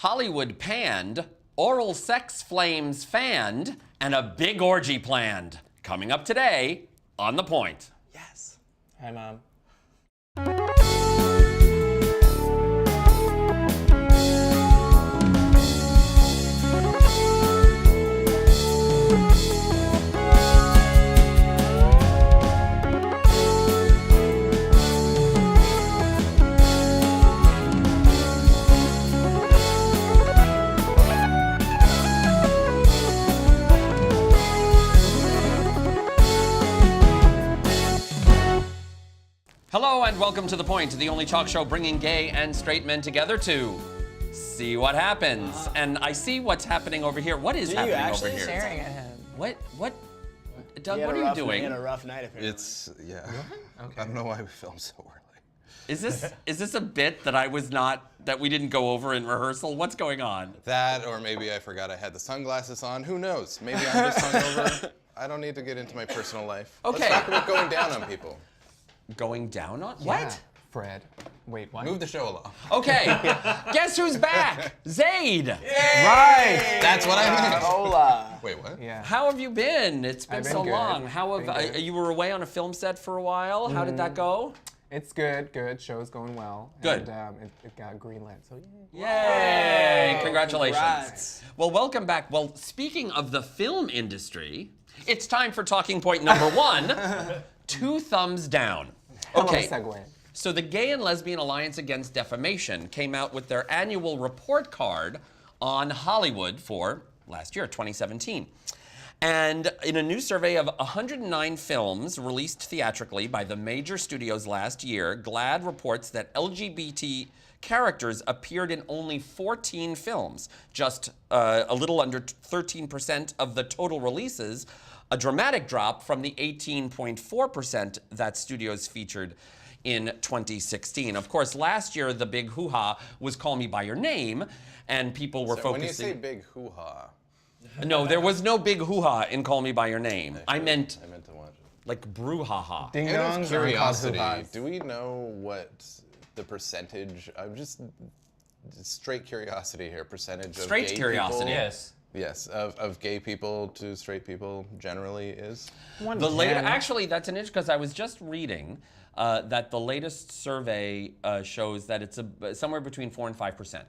Hollywood panned, oral sex flames fanned, and a big orgy planned. Coming up today on The Point. Yes. Hi, Mom. Hello and welcome to The Point, the only talk show bringing gay and straight men together to see what happens. And I see what's happening over here. What is happening over here? Staring at him. What? Doug, what are you doing? He had a rough night, apparently. Yeah. Okay. I don't know why we filmed so early. Is this a bit that we didn't go over in rehearsal? What's going on? That, or maybe I forgot I had the sunglasses on. Who knows? Maybe I'm just hungover. I don't need to get into my personal life. Okay. Let's talk about going down on people. Going down on Yeah. what? Fred. Wait, what? Move the show along. Okay. Guess who's back? Zaid. Right! That's what I meant. Hola. Wait, what? Yeah. How have you been? It's been I've been so good. long. How Been have good. you were away on a film set for a while? How did that go? It's good. Show's going well. Good. And it got greenlit, so yay. Yay! Congratulations. Congrats. Well, welcome back. Well, speaking of the film industry, it's time for talking point number one. 2 thumbs down. Okay. Hello, segue. So the Gay and Lesbian Alliance Against Defamation came out with their annual report card on Hollywood for last year, 2017. And in a new survey of 109 films released theatrically by the major studios last year, GLAAD reports that LGBT characters appeared in only 14 films, just a little under 13% of the total releases, a dramatic drop from the 18.4% that studios featured in 2016. Of course, last year the big hoo-ha was Call Me By Your Name, and people were So focusing... when you say big hoo-ha, No, there was no big hoo-ha in Call Me By Your Name. I meant to watch it. like brouhaha. Ding Out dongs of or curiosity, cosmos? do we know what the percentage, I'm just straight curiosity here, percentage of Straight gay curiosity. people, Yes. Yes, of gay people to straight people generally is? The later, actually, that's an issue because I was just reading that the latest survey shows that it's somewhere between 4 and 5%.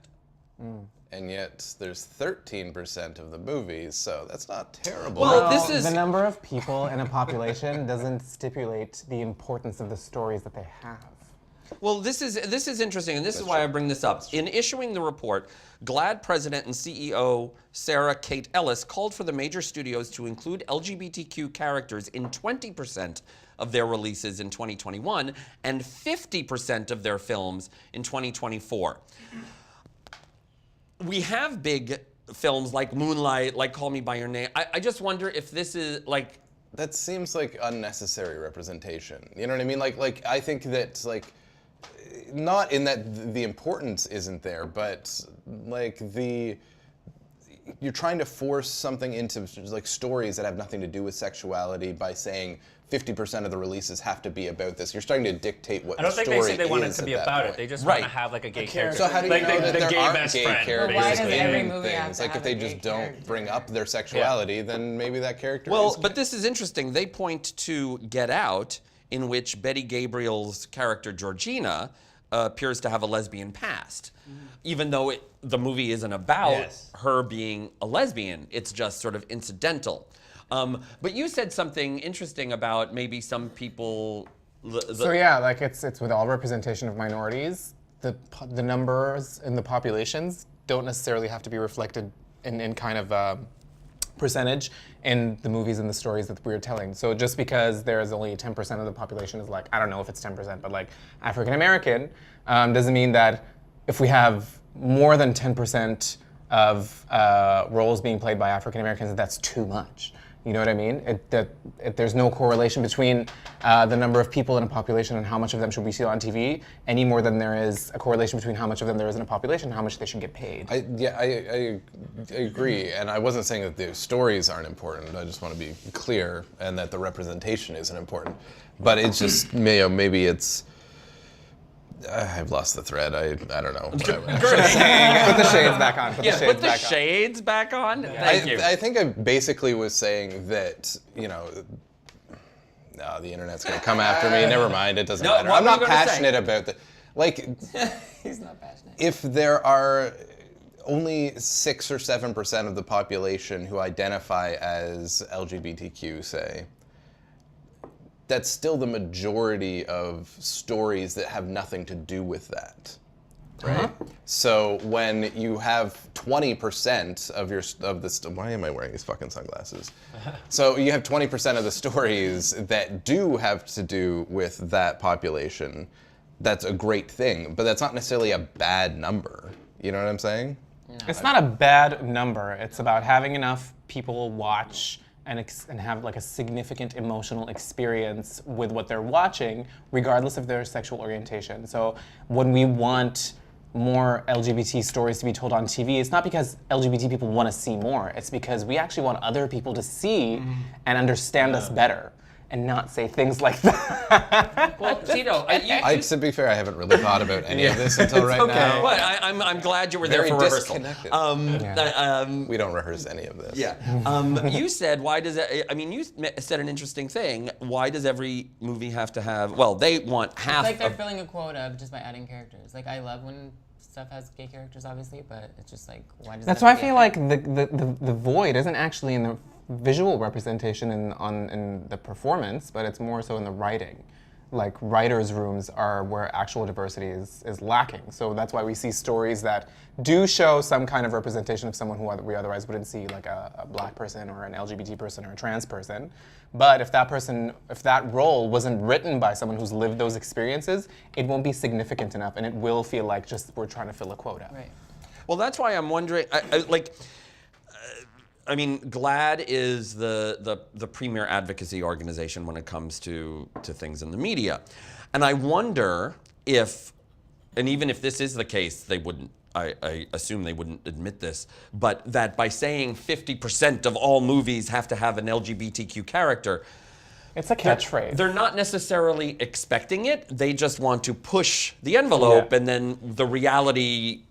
And yet there's 13% of the movies, so that's not terrible. Well, this is the number of people in a population doesn't stipulate the importance of the stories that they have. Well, this is interesting, and this is why I bring this up. In issuing the report, GLAAD President and CEO Sarah Kate Ellis called for the major studios to include LGBTQ characters in 20% of their releases in 2021 and 50% of their films in 2024. We have big films like Moonlight, like Call Me By Your Name. I just wonder if this is like... That seems like unnecessary representation. You know what I mean? Like I think that not in that the importance isn't there, but like you're trying to force something into like stories that have nothing to do with sexuality by saying 50% of the releases have to be about this. You're starting to dictate what I don't the think story they said they want it is to be at that about point. it. They just Right. want to have like a gay character. character. So how do you like know that the there gay aren't best gay friend, characters Why does basically. every in movie have things? to Like have if they a gay just don't character? bring up their sexuality, then maybe that character Well, is but gay. this is interesting. They point to Get Out, in which Betty Gabriel's character Georgina appears to have a lesbian past. Even though the movie isn't about her being a lesbian, it's just sort of incidental. But you said something interesting about maybe some people... So yeah, like it's with all representation of minorities, the numbers in the populations don't necessarily have to be reflected in kind of percentage in the movies and the stories that we're telling. So just because there is only 10% of the population is like, I don't know if it's 10%, but like African American, doesn't mean that if we have more than 10% of roles being played by African Americans, that's too much. You know what I mean? There's no correlation between the number of people in a population and how much of them should we see on TV, any more than there is a correlation between how much of them there is in a population and how much they should get paid. I agree, and I wasn't saying that the stories aren't important. I just want to be clear, and that the representation isn't important. But it's just, maybe it's I've lost the thread. I don't know. Put the shades back on. Put the shades Put the back on. shades back on. Thank you. I think I basically was saying that, no, the internet's gonna come after me. Never mind, it doesn't matter. what I'm were you not gonna say? passionate about the, He's not passionate. if there are only 6 or 7% of the population who identify as LGBTQ, say, that's still the majority of stories that have nothing to do with that, right? So when you have 20% of this, why am I wearing these fucking sunglasses? So you have 20% of the stories that do have to do with that population. That's a great thing, but that's not necessarily a bad number. You know what I'm saying? It's not a bad number. It's about having enough people watch and have like a significant emotional experience with what they're watching, regardless of their sexual orientation. So when we want more LGBT stories to be told on TV, it's not because LGBT people want to see more. It's because we actually want other people to see and understand us better and not say things like that. Well, Tito, To be fair, I haven't really thought about any of this until right now. But I'm glad you were there Very for rehearsal. disconnected. We don't rehearse any of this. Yeah. You said, why does it, you said an interesting thing. Why does every movie have to have, well, they want half It's like they're of, filling a quota just by adding characters. Like, I love when stuff has gay characters, obviously, but it's just like, why does That's that why I have to feel be a like the void isn't actually in the visual representation in the performance, but it's more so in the writing. Like, writers' rooms are where actual diversity is lacking. So that's why we see stories that do show some kind of representation of someone who we otherwise wouldn't see, like a black person or an LGBT person or a trans person. But if that role wasn't written by someone who's lived those experiences, it won't be significant enough, and it will feel like just we're trying to fill a quota. Right. well, that's why I'm wondering, GLAAD is the premier advocacy organization when it comes to things in the media. And I wonder if, and even if this is the case, they wouldn't, I assume they wouldn't admit this, but that by saying 50% of all movies have to have an LGBTQ character, It's a catchphrase. they're not necessarily expecting it. They just want to push the envelope, and then the reality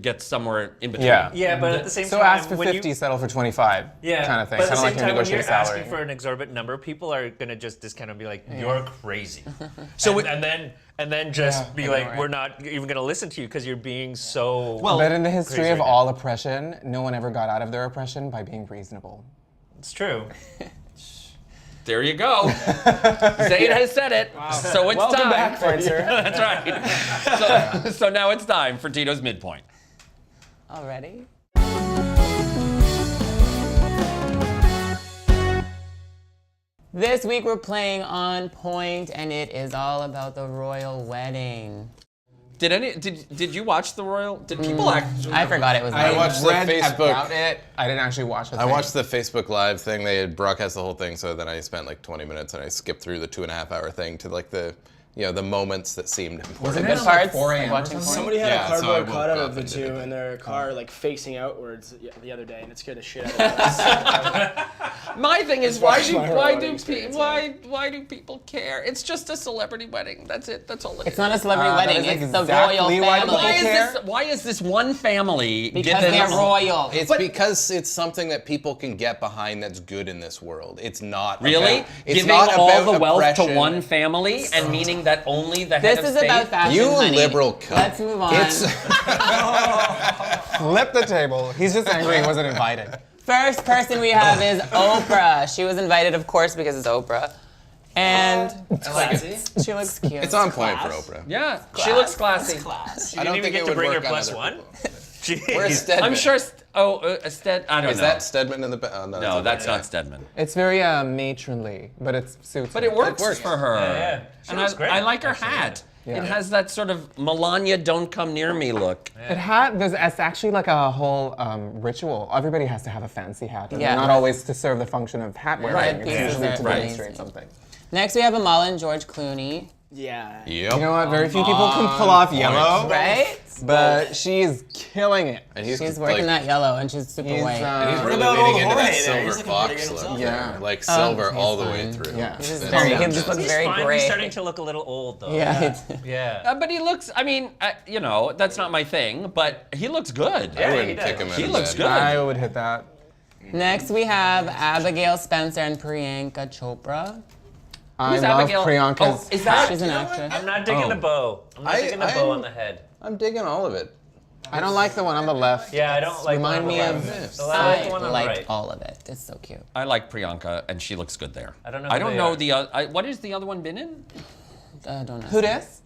gets somewhere in between. Yeah, but at the same So time, ask for when 50, settle for 25, kind of thing. But at the Kind of same like you time, when negotiate you're a salary. asking for an exorbitant number, people are gonna just kind of be like, "You're crazy," So and then just be I know, like, right? "We're not even gonna listen to you because you're being so." But in the history crazy of right now." all oppression, no one ever got out of their oppression by being reasonable. It's true. There you go. Zaid has said it. So it's Welcome time. back, Prancer. That's right. So now it's time for Tito's midpoint. Already? This week we're playing On Point, and it is all about the royal wedding. Did you watch the royal? Did people actually? I forgot it was. I watched the read Facebook. about it. I didn't actually watch the I thing. watched the Facebook Live thing. They had broadcast the whole thing, so then I spent like 20 minutes and I skipped through the 2.5-hour thing to like the moments that seemed important. Good parts. 4 a.m. Watching porn? Somebody had Yeah, a so I cardboard woke cutout up of the and did two it. in their car, like facing outwards the other day, and it scared the shit out of us. My thing is, It's my wedding do experience, people care? It's just a celebrity wedding. That's it. That's all it is. It's not a celebrity that wedding. is It's the exactly royal why family. people care. Why is this one family Because given they're royal. It's because it's something that people can get behind that's good in this world. It's not Really? about, it's Giving not all about the wealth oppression. to one family and meaning that only the head This of is state? about fashion, You honey. liberal cunt. Let's move on. It's Flip the table. He's just angry he wasn't invited. First person we have is Oprah. She was invited, of course, because it's Oprah. And she looks cute. it's on point for Oprah. Yeah, she looks classy. She I don't didn't even think get it to would bring her work on plus other one. people. Where's Jeez. Stedman? I'm sure. Stead. I don't Is know. that Stedman in the back? Oh, No, that's not Stedman. It's very matronly, but it suits But her. it works works. for her. Yeah. She And looks great, I like her actually, hat. yeah. It has that sort of Melania "Don't come near me" look. It's actually like a whole ritual. Everybody has to have a fancy hat. And Yeah. not always to serve the function of hat wearing. Right, It's pieces usually are to amazing. demonstrate something. next we have Amala and George Clooney. Yeah. Yep. You know what? Very few people can pull off yellow, Right? but she's killing it. And She's working that yellow, and she's super white. He's What really about leaning old into that Jorge there? He's silver looking pretty fox good look. himself. Yeah. Like silver he's all the way fine. through. Yeah. He's just That's very, he fantastic. just looks He's very fine. gray. He's starting to look a little old though. Yeah. Yeah. But he looks, I mean, you know, that's not my thing, but he looks good. I wouldn't he kick does. him out He of looks bed. good. I would hit that. Next, we have Abigail Spencer and Priyanka Chopra. I Who's love Abigail? Priyanka's. Oh, is that? She's an actress. I'm not digging the bow. I'm not digging the bow on the head. I'm digging all of it. I don't like the one on the left. Yeah, I don't like. Remind me of. the one on the like right. all of it. It's so cute. I like Priyanka, and she looks good there. I don't know I who don't they know are. the. What has the other one been in? Don't know. Who dis?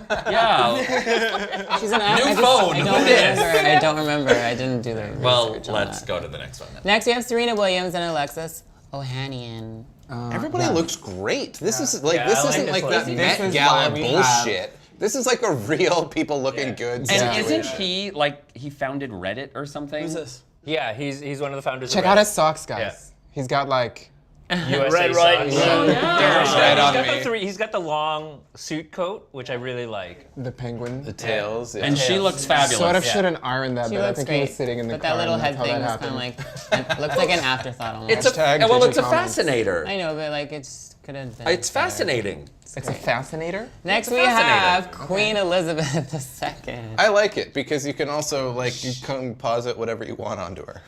Yeah. She's an actress. New phone. I Who don't dis? remember. I don't remember. I didn't do the Well, research on let's that. go to the next one then. Next, we have Serena Williams and Alexis Ohanian. Everybody looks great. This is like Yeah, this I like isn't this like one. that This Met is Gala why we bullshit. This is like a real people looking good And situation. isn't he like he founded Reddit or something? Who's this? Yeah, he's one of the founders. Check of out Reddit. his socks, guys. He's got like. USA Red, right. socks. Yeah. Red on He's got me. the he's got the long suit coat, which I really like. The penguin. The tails. Yeah. And she looks fabulous. Sort of Yeah. shouldn't iron that, She but I looks think great. he was sitting in the but car. that little and head that's how thing that is kind of happened. like, it looks like an afterthought almost. It's a Hashtag well, Gigi it's a comments. fascinator. I know, but like it's could have been. It's better. fascinating. It's a fascinator. Next, It's we fascinating. have Queen Elizabeth II. I like it because you can also like you composite whatever you want onto her.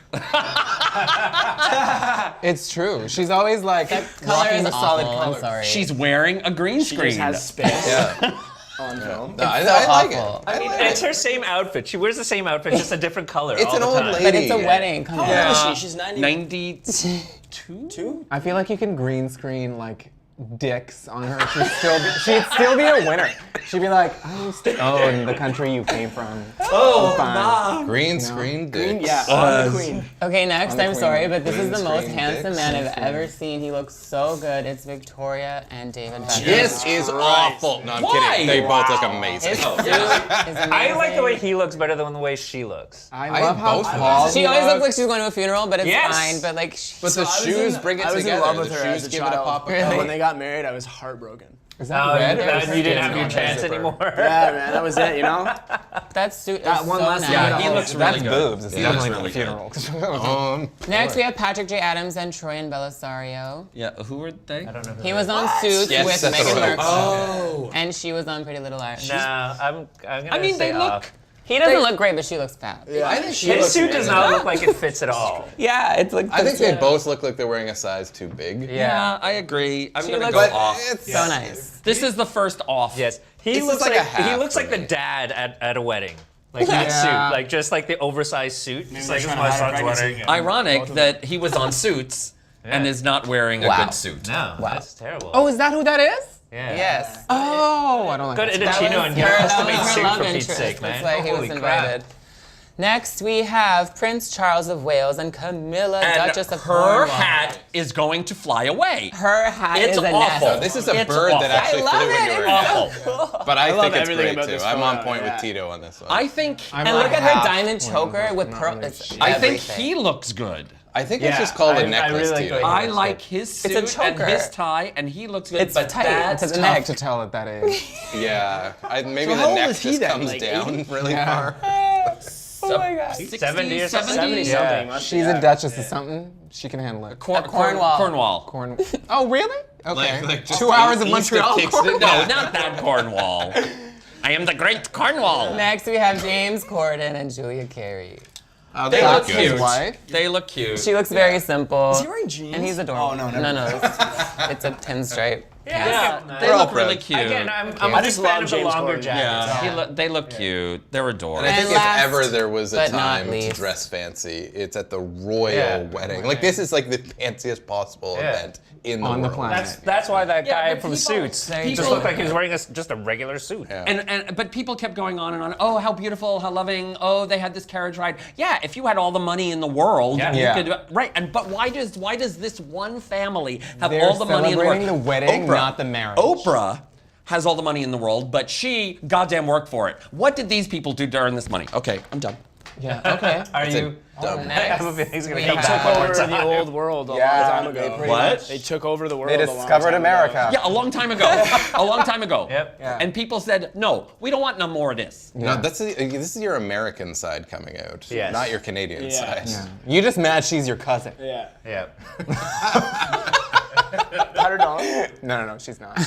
It's true. She's always like Color rocking is the solid awful. color. I'm sorry. She's wearing a green She screen. just has space Yeah. on film. No, I so like awful. it. I mean, like it's it. her same outfit. She wears the same outfit, just a different color. It's all an the old time. lady. But it's a Yeah. wedding. Come How on. old is she? She's 90. 92? I feel like you can green screen like dicks on her. She'd still be a winner. She'd be like, I used to own the country you came from. Oh, Fine. Mom. Green screen Queen, dicks. yeah, on the Queen. Okay, next, On the I'm Queen. sorry, but this is Green the most screen handsome dicks. man I've ever seen. He looks so good. It's Victoria and David Beckham. This is awful. No, I'm Why? kidding. They both look amazing. His suit is amazing. I like the way he looks better than the way she looks. I love how both of tall them. She he always looks like looks. she's going to a funeral, but it's Yes. fine. But like, she, But the shoes bring it I was together. in love with The her as shoes a give it a child. pop. And when they got married, I was heartbroken. Is that Oh, red? and you didn't have your Or chance zipper? anymore. Yeah, man, that was it, you know? that suit That is one so last nice. Yeah, he looks That's really good. boobs. It's He definitely looks not a really funeral. Next, we have Patrick J. Adams and Troyan Bellisario. Yeah, who were they? I don't know. Who He that was is. on Suits Yes, with that's Meghan right. Markle, Oh. and she was on Pretty Little Liars. No, I'm gonna I mean, say they look. off. He doesn't look great, but she looks fab. Yeah. I think she His looks suit does amazing. not look like it fits at all. Yeah, it's like. I think they both look like they're wearing a size too big. Yeah, I agree. I'm gonna looks- go But off. it's so nice. This is the first off. Yes, he This is looks like like, a hat he looks for like the me. dad at a wedding. Like that Yeah. suit, like just like the oversized suit. It's like, it's they're my trying to hide son's pregnancy. wedding. Ironic that he was on Suits and is not wearing a Wow. good suit. No, Wow. that's terrible. Oh, is that who that is? yeah. Yes. Oh, I don't like Go to that. Indochino and get a That custom-made was her suit love for Pete's interest. sake, man. That's why he was Holy invited. crap. Next, we have Prince Charles of Wales and Camilla, And Duchess of her Cornwall. hat is going to fly away. Her hat It's is a awful. nest. This is a It's bird awful. that actually I love flew it. into her It's head. Awful. But I love think it's everything great about too. this I'm on photo, point yeah. with Tito on this one. I think. And look at her half diamond one choker of with not pearl. really It's shit. I think everything. he looks good. I think Yeah, it's just called I a necklace, really like Tito. the way he I looks like good. his It's a suit and choker. his tie, and he looks good. It's but tight that's to the tough. neck. To tell at that age. Yeah, maybe So the how old neck is he just then? comes Like down 80? really Yeah. far. Oh my god. 60s, 70 or something? 70 Yeah. something. must be, She's yeah. a duchess of something. She can handle it. Cornwall. Cornwall. Oh, really? Okay. Like just 2 hours of east Montreal. Kingston. No, not that Cornwall. I am the great Cornwall. Next, we have James Corden and Julia Carey. Oh, They they look look cute. His wife. They look cute. She looks very simple. Is he wearing jeans? And he's adorable. Oh, no, never no. It's a pinstripe. Yeah, they We're all look really proud. cute. Again, I'm I a just big fan love of the James longer Corden. jackets. yeah, they look cute. They're adorable. And I think And last, if ever there was a but not time to least. dress fancy, it's at the royal Yeah. wedding. Like this is like the fanciest possible Yeah. event in the On the world. planet. That's why that Yeah, guy but from people- Suits There you just go. looked like he was wearing just a regular suit. Yeah. But people kept going on and on. Oh, how beautiful, how loving. Oh, they had this carriage ride. Yeah, if you had all the money in the world, Yeah. you Yeah. could. Right. And but why does this one family have They're all the money in the world? celebrating the wedding, Oprah. not the marriage. Oprah has all the money in the world, but she goddamn worked for it. What did these people do to earn this money? Okay, I'm done. Yeah. Okay. Are It's a you? dumb- I have a feeling he's gonna We come have- back Took one more over time. the old world a long Yeah, time they ago. pretty What? They took over the world. They a long discovered time America. Ago. Yeah, a long time ago. A long time ago. Yep. Yeah. And people said, no, we don't want no more of this. No, this is your American side coming out, Yes. not your Canadian Yeah. side. Yeah. You just mad she's your cousin. Yeah. Yep. $100. No, she's not.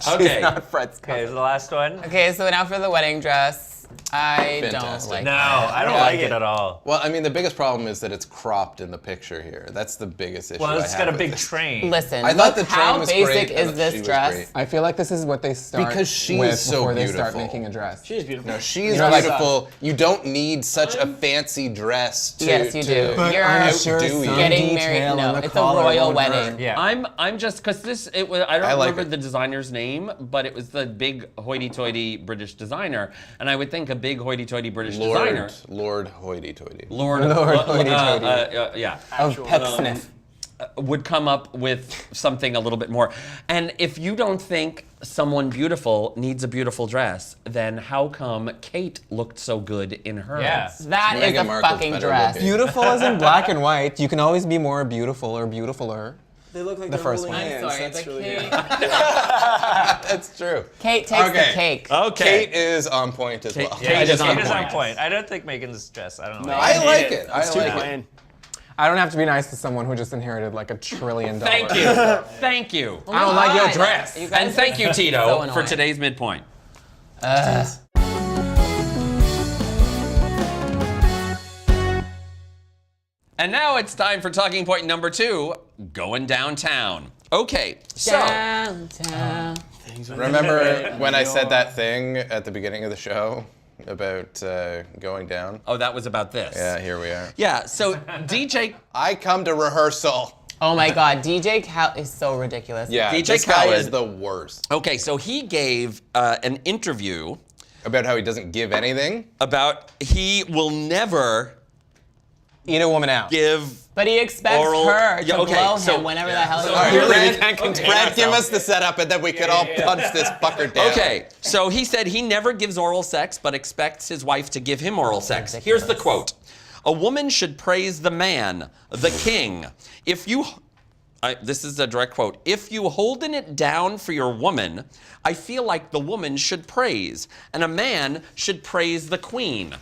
Okay. She's not Fred's Okay, cousin. the last one. Okay, so now for the wedding dress. I don't Fantastic. like No, it. I don't like it at all. Well, I mean, the biggest problem is that it's cropped in the picture here. That's the biggest issue. Well, I it's have got a with big this. train. Listen, I thought look the train how was basic great, is and this she was dress? great. I feel like this is what they start Because she with is so before they start beautiful. making a dress. She's beautiful. No, she is know, like- beautiful. You don't need such a fancy dress to. Yes, you do. to You're outdo you. getting married. No, it's a royal wedding. Yeah. I'm just because it was I don't I like remember it. the designer's name, but it was the big hoity-toity British designer, and I would think a big hoity-toity British designer, Lord hoity-toity. Lord hoity-toity. yeah, Of Pecksniff. would come up with something a little bit more. And if you don't think someone beautiful needs a beautiful dress, then how come Kate looked so good in hers? Yeah. That is Meghan a Markle's fucking better dress. looking. Beautiful as in black and white. You can always be more beautiful or beautifuler. They look like The they're first holding one. I'm hands. sorry, That's but really Kate, good. That's true. Kate takes Okay. the cake. Okay. Kate is on point as well. Kate Kate is on is on point. point. I don't think Megan's dress. I don't know. No, I hate like it. I It's too like it. plain. I don't have to be nice to someone who just inherited like $1 trillion. Thank you. Thank you. I don't like your God. dress. You guys And thank you, are Tito, so for annoying. today's midpoint. And now it's time for talking point number 2, going downtown. Okay, so Downtown. Remember when I said that thing at the beginning of the show about going down? oh, that was about this. Yeah, here we are. Yeah, so DJ I come to rehearsal. Oh my God, DJ Khaled is so ridiculous. Yeah, DJ this guy is Khaled. the worst. Okay, so he gave an interview About how he doesn't give anything. about he will never Eat a woman out. give But he expects Oral- her to Yeah, okay, blow so- him whenever the hell he All right, wants. Fred, Fred, give us the setup and then we could all punch this fucker down. Okay, so he said he never gives oral sex, but expects his wife to give him oral sex. Here's the quote. A woman should praise the man, the king. If you, this is a direct quote, if you holding it down for your woman, I feel like the woman should praise, and a man should praise the queen.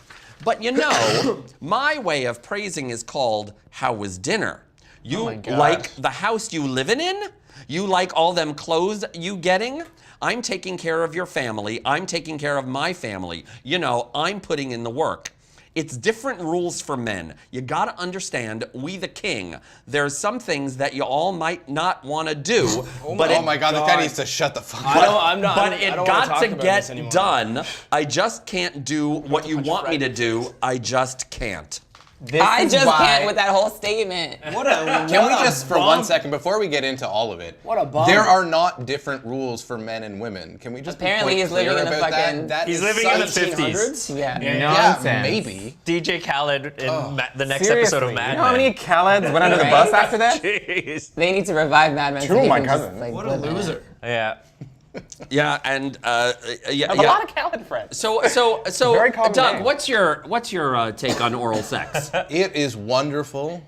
But you know, my way of praising is called, how was dinner? You like the house you living in? You like all them clothes you getting? I'm taking care of your family. I'm taking care of my family. You know, I'm putting in the work. It's different rules for men. You gotta understand, we the king. There's some things that you all might not want to do, but Oh my God, that guy needs to shut the fuck I up. don't, I'm not. but I it don't wanna got talk to about get this anymore. done. I just can't do what you want me to do. I just can't. I just can't with that whole statement. Can we just, for 1 second, before we get into all of it, What a bum. there are not different rules for men and women. Can we just Apparently be he's quite living clear in a about fucking- that? That He's is living in the such- 50s. Yeah. Yeah, Nonsense. maybe. DJ Khaled in the next Seriously, episode of Mad you know how many Men. Khaleds went under the bus after that? Jeez. They need to revive Mad Men. Two of he my can just, cousins. like, What a live in it. loser. Yeah. Yeah, and yeah. A lot of Khaled friends. So Very common Doug, name. what's your take on oral sex? It is wonderful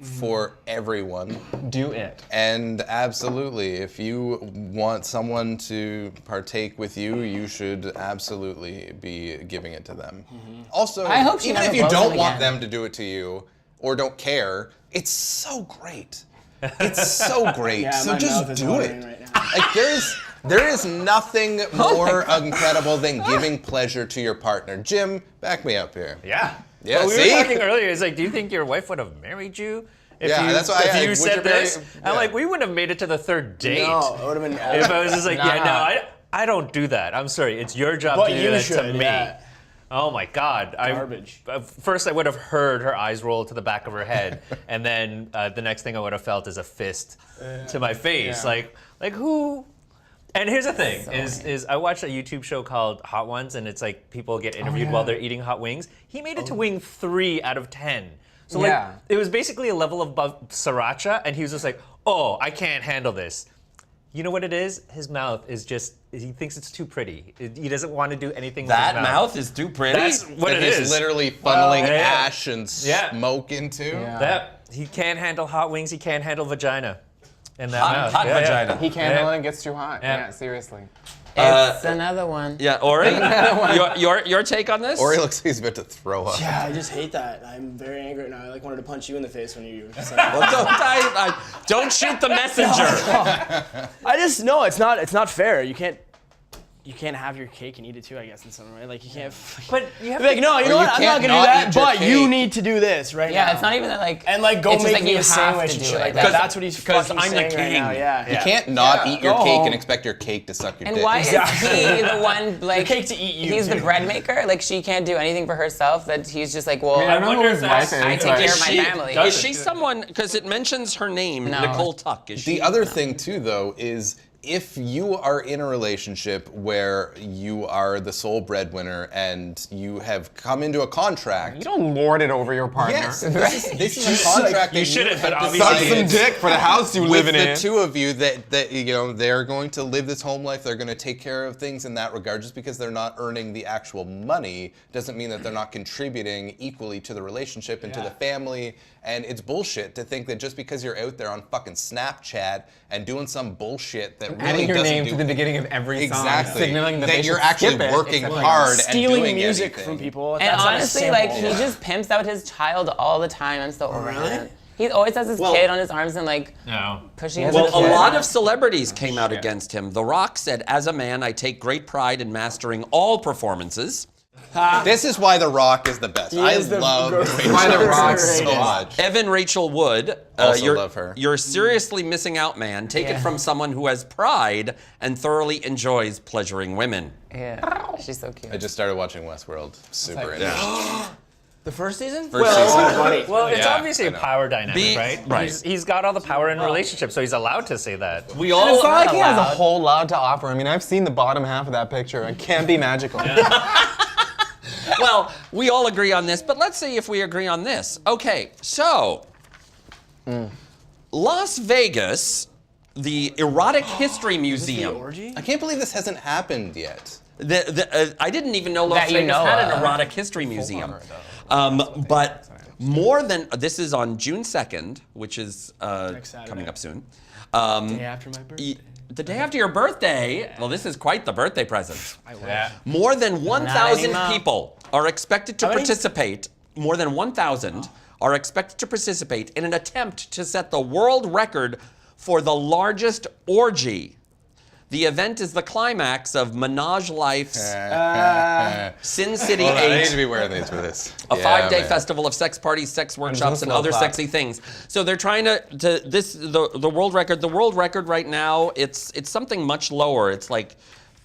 for everyone. Do it. And absolutely, if you want someone to partake with you, you should absolutely be giving it to them. Also, I hope she even never if you blows don't him want again. them to do it to you or don't care, it's so great. It's so great. Yeah, so my just mouth is do watering it. right now. Like there is nothing more incredible than giving pleasure to your partner. Jim, back me up here. Yeah. Yeah, Well, we see? were talking earlier. It's like, do you think your wife would have married you if Yeah, you, that's why if I- you would said you marry- this? yeah. I'm like, we wouldn't have made it to the third date. No, it would have been. If I was just like, yeah, Nah. no, I don't do that. I'm sorry. It's your job But to do you that should, to me. yeah. Oh my God. Garbage. First, I would have heard her eyes roll to the back of her head, and then the next thing I would have felt is a fist to my face. Yeah. Like who? And here's the thing: is I watched a YouTube show called Hot Ones, and it's like people get interviewed while they're eating hot wings. He made it to wing 3 out of 10. So like, Yeah. it was basically a level above sriracha, and he was just like, "Oh, I can't handle this." You know what it is? His mouth is just, he thinks it's too pretty. He doesn't want to do anything That with his mouth is too pretty? That's what That it he's is. literally funneling yeah. ash and Yeah. smoke into. Yeah. That, he can't handle hot wings, he can't handle vagina. In that Hot- mouth. hot vagina. He can't Yeah. handle it, it gets too hot. Yeah. Yeah, seriously. It's another one. Yeah, Ori? your take on this? Or he looks like he's about to throw up. Yeah, I just hate that. I'm very angry right now. I like wanted to punch you in the face when you said Well, that. don't shoot the messenger. I just no, it's not fair. You can't have your cake and eat it too, I guess, in some way. Like you can't. But you have Be like, no, you know Or what? you I'm not can't gonna do not that. eat your But you cake. need to do this right now. Yeah, it's not even that like. And like, go it's just make like me you a have sandwich to and do shit it. like That's- that. That's what he's 'cause fucking I'm the saying right king. now. Yeah. You can't not eat your Go cake home. and expect your cake to suck your And dick. why is he the one like? cake to eat you, He's the too. bread maker. Like she can't do anything for herself. That he's just like, well, I don't know wonder who if his that's- wife is. I take but- care of my She- family. does Is she someone, because it mentions her name, No. Nicole Tuck. Is she? The other thing too, though, is if you are in a relationship where you are the sole breadwinner and you have come into a contract. You don't lord it over your partner. Yes, this is a contract that You shouldn't, but have obviously Suck decided some dick for the house you with live in. the two of you that you know they're going to live this home life. They're going to take care of things in that regard. Just because they're not earning the actual money doesn't mean that they're not contributing equally to the relationship and to the family. And it's bullshit to think that just because you're out there on fucking Snapchat and doing some bullshit that really Adding your doesn't name do to the beginning of every song, exactly signaling that, they you're should actually skip it. working Exactly. hard and Stealing doing music anything. from people. And That's not a honestly, like sample. he just pimps out his child all the time. I'm so over really? him. He always has his Well- kid on his arms and like No. pushing him. Well, to the a floor. lot of celebrities came out against him. The Rock said, "As a man, I take great pride in mastering all performances." This is why The Rock is the best. I is the love greatest. Rachel Why The Rock so is much. Evan Rachel Wood, Also you're, love her. You're seriously missing out, man. Take it Yeah. from someone who has pride and thoroughly enjoys pleasuring women. Yeah, she's so cute. I just started watching Westworld. Super into it. The first season? First season. Well, it's Yeah, obviously I a know. power dynamic, right? Right. He's got all the power in a relationship, so he's allowed to say that. We And it's not all like he has a allowed. whole lot to offer. I mean, I've seen the bottom half of that picture. It can't be magical. well, we all agree on this, but let's see if we agree on this. Okay, so Las Vegas, the Erotic History Museum. Orgy? I can't believe this hasn't happened yet. I didn't even know Las That you Vegas know had an of. erotic history museum. But more than this is on June 2nd, which is Saturday. coming up soon. Day after my birthday. The day after your birthday. Well, this is quite the birthday present. Yeah. More than 1,000 anymore. people are expected to How many? participate. More than 1,000 are expected to participate in an attempt to set the world record for the largest orgy. The event is the climax of Menage Life's Sin City Hold on, I need 8. to be wearing these for this. A Yeah, 5-day man. festival of sex parties, sex workshops, and slow other clap. sexy things. So they're trying the world record. The world record right now, it's something much lower. It's like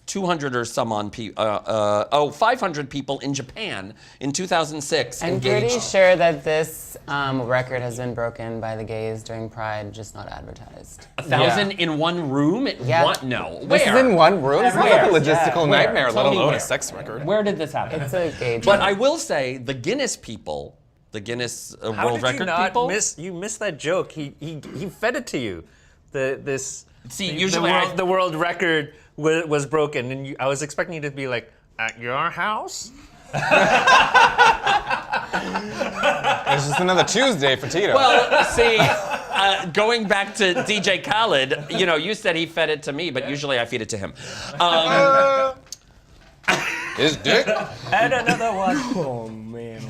200 or some on 500 people in Japan in 2006 I'm engaged. pretty sure that this record has been broken by the gays during Pride, just not advertised. 1,000 in one room? Yeah. What? No. This is Where? in one room? This is like a Where? logistical Where? nightmare, Tell let me alone where. a sex record. Where did this happen? It's a gay. But I will say the Guinness people, the Guinness How World did Record you not people. you missed that joke? He fed it to you. See, usually the world record was broken, and I was expecting you to be like, at your house? It's just another Tuesday for Tito. Well, see, going back to DJ Khaled, you said he fed it to me, but usually I feed it to him. His dick? And another one. Oh man.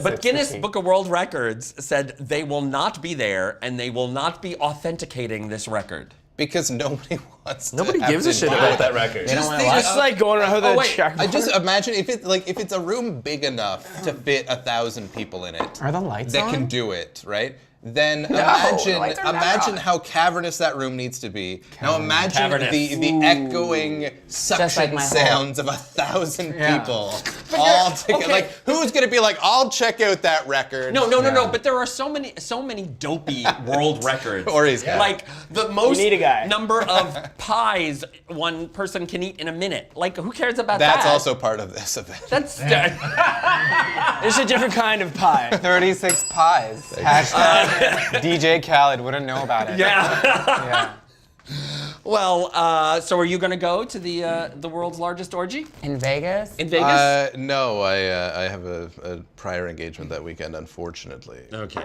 But Guinness Book of World Records said they will not be there and they will not be authenticating this record. Because nobody wants to Nobody have gives a to shit do about it. that record. They don't want to think- watch. Just like going around with a wait, checkboard. I just imagine if it's a room big enough to fit 1,000 people in it. Are the lights that on? can do it, right? Then the lights are never imagine on. how cavernous that room needs to be. Now imagine Cavernous. the echoing suction my hole. sounds of 1,000 Yeah. people all together. okay. Like, who's gonna be like, I'll check out that record? No. But there are so many dopey world records. Or he's got it. like the most need a guy. number of pies one person can eat in a minute. Like, who cares about that? That's also part of this event. That's It's a different kind of pie. 36 pies. Hashtag DJ Khaled wouldn't know about it. Yeah. Yeah. Well, so are you going to go to the world's largest orgy In Vegas? in Vegas? No, I have a prior engagement that weekend, unfortunately. Okay.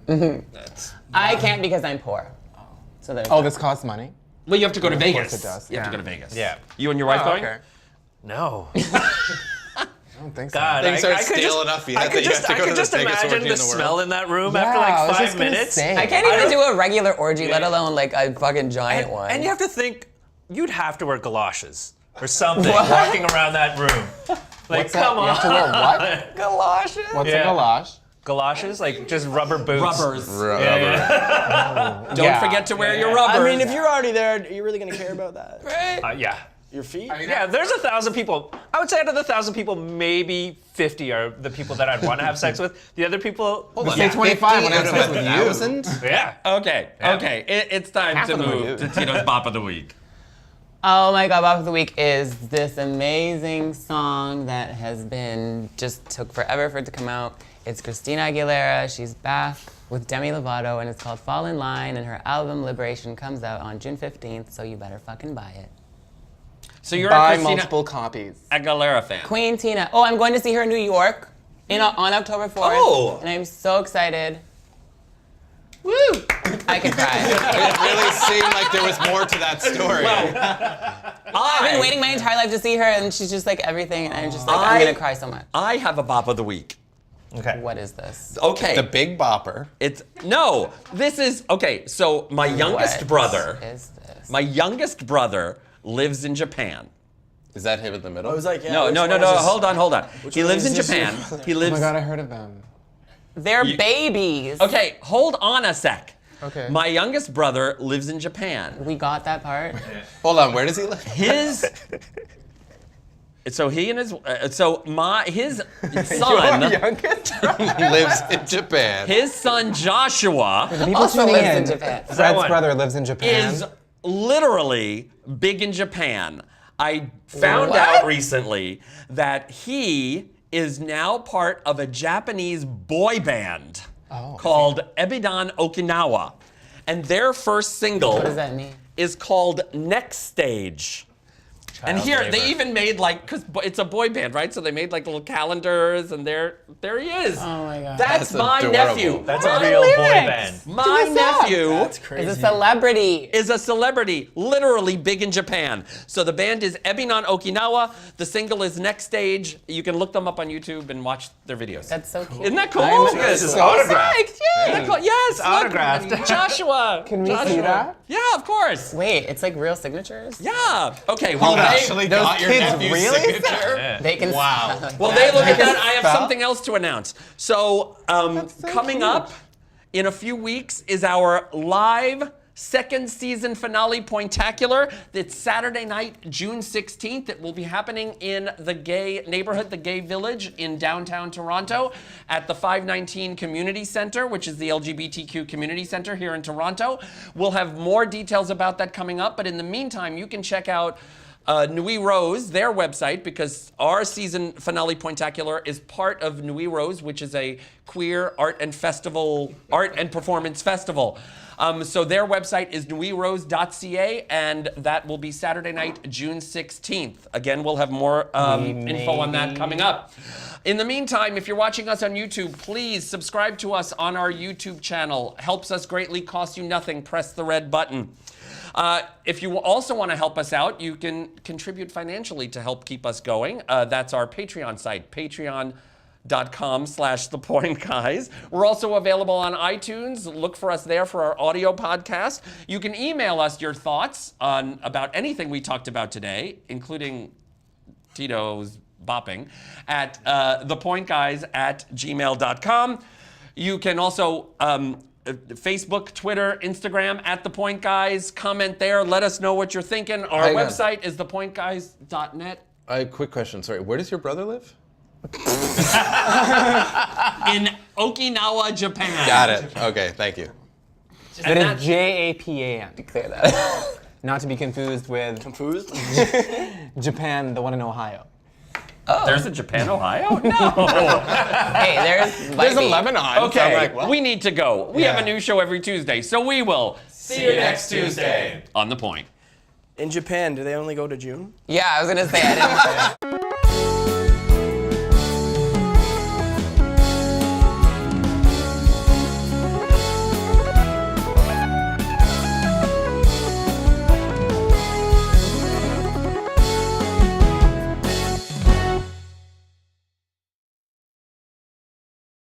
That's, I can't because I'm poor. So there's Oh, this costs money? well, you have to go to course Vegas. it does, You have to yeah. go to Vegas. Yeah. You and your wife going? Okay. No. I don't think so. God, Things are could stale just, enough I yet could that you have just, to I go could to just the biggest imagine orgy the in the world. smell in that room Yeah, after I like was 5 just gonna minutes. say. I can't even do a regular orgy, let alone like a fucking giant one. And you have to think, you'd have to wear galoshes or something walking around that room. Like, What's that? come You on. have to wear what? galoshes? What's Yeah. a galosh? Galoshes, like just rubber boots. Rubbers. Yeah. Don't forget to wear your rubbers. I mean, if you're already there, are you really gonna care about that? Yeah. Your feet? Yeah, there's 1,000 people. I would say out of the 1,000 people, maybe 50 are the people that I'd want to have sex with. The other people, Say 25 when I have sex with you. 1,000? yeah. Okay, okay. It's time Half to of them are move you. to Tito's Bop of the Week. Oh my God, Bop of the Week is this amazing song that has been, just took forever for it to come out. It's Christina Aguilera. She's back with Demi Lovato, and it's called Fall in Line, and her album Liberation comes out on June 15th, so you better fucking buy it. So you're Buy a Christina multiple copies. Aguilera fan. Queen Tina. Oh, I'm going to see her in New York on October 4th. Oh. And I'm so excited. Woo! I could cry. It really seemed like there was more to that story. I've been waiting my entire life to see her, and she's just like everything, and I'm just like, I'm gonna cry so much. I have a Bop of the Week. Okay. What is this? Okay. The Big Bopper. It's no. This is okay. So my youngest What brother, is this? my youngest brother lives in Japan. Is that him in the middle? I was like, yeah. No, which no, no, one no. is this? Hold on. He one lives is in this Japan. your brother? He Oh lives. my God, I heard of them. They're babies. Okay, hold on a sec. Okay. My youngest brother lives in Japan. We got that part. Hold on, where does he live? His. So he and his. His Your son. youngest? He lives in Japan. His son Joshua People Also tuning lives in in. Japan. Fred's one? brother lives in Japan. is literally big in Japan. I found What? out recently that he is now part of a Japanese boy band called Ebidan Okinawa. And their first single What does that mean? is called Next Stage. And here, they even made like, because it's a boy band, right? So they made like little calendars, and there he is. Oh my God. That's That's my adorable. nephew. That's a real boy band. My nephew That's crazy. Is a celebrity. is a celebrity, literally big in Japan. So the band is Ebinan Okinawa. The single is Next Stage. You can look them up on YouTube and watch their videos. That's so cute. Isn't that cool? I'm This is so autographed. psyched. Yay. Isn't that cool? Yes, look, autographed. Joshua. Can we see Joshua. that? Yeah, of course. Wait, it's like real signatures? Yeah. Okay. Well, You they, actually got your kids nephew's really? signature? They can. Wow. well, they look at that. I have spell? something else to announce. So, coming cute. up in a few weeks is our live second season finale Pointacular. It's Saturday night, June 16th. It will be happening in the gay neighborhood, the Gay Village in downtown Toronto at the 519 Community Center, which is the LGBTQ community center here in Toronto. We'll have more details about that coming up, but in the meantime, you can check out Nuit Rose, their website, because our season finale Pointacular is part of Nuit Rose, which is a queer art and performance festival. So their website is nuitrose.ca, and that will be Saturday night, June 16th. Again, we'll have more info on that coming up. In the meantime, if you're watching us on YouTube, please subscribe to us on our YouTube channel. Helps us greatly, costs you nothing. Press the red button. If you also want to help us out, you can contribute financially to help keep us going. That's our Patreon site, patreon.com/thepointguys. We're also available on iTunes. Look for us there for our audio podcast. You can email us your thoughts about anything we talked about today, including Tito's bopping, at thepointguys@gmail.com. You can also Facebook, Twitter, Instagram, @ThePointGuys. Comment there. Let us know what you're thinking. Our Hang on. website is thepointguys.net. Quick question, sorry. Where does your brother live? In Okinawa, Japan. Got it. Okay, thank you. That that- is Japan. Clear that. Not to be confused with Confused? Japan, the one in Ohio. There's a Japan, Ohio? No. Hey, There's a Lebanon. So Okay, I'm like, well, we need to go. We have a new show every Tuesday, so we will See you next Tuesday. on The Point. In Japan, do they only go to June? Yeah, I was gonna say I didn't.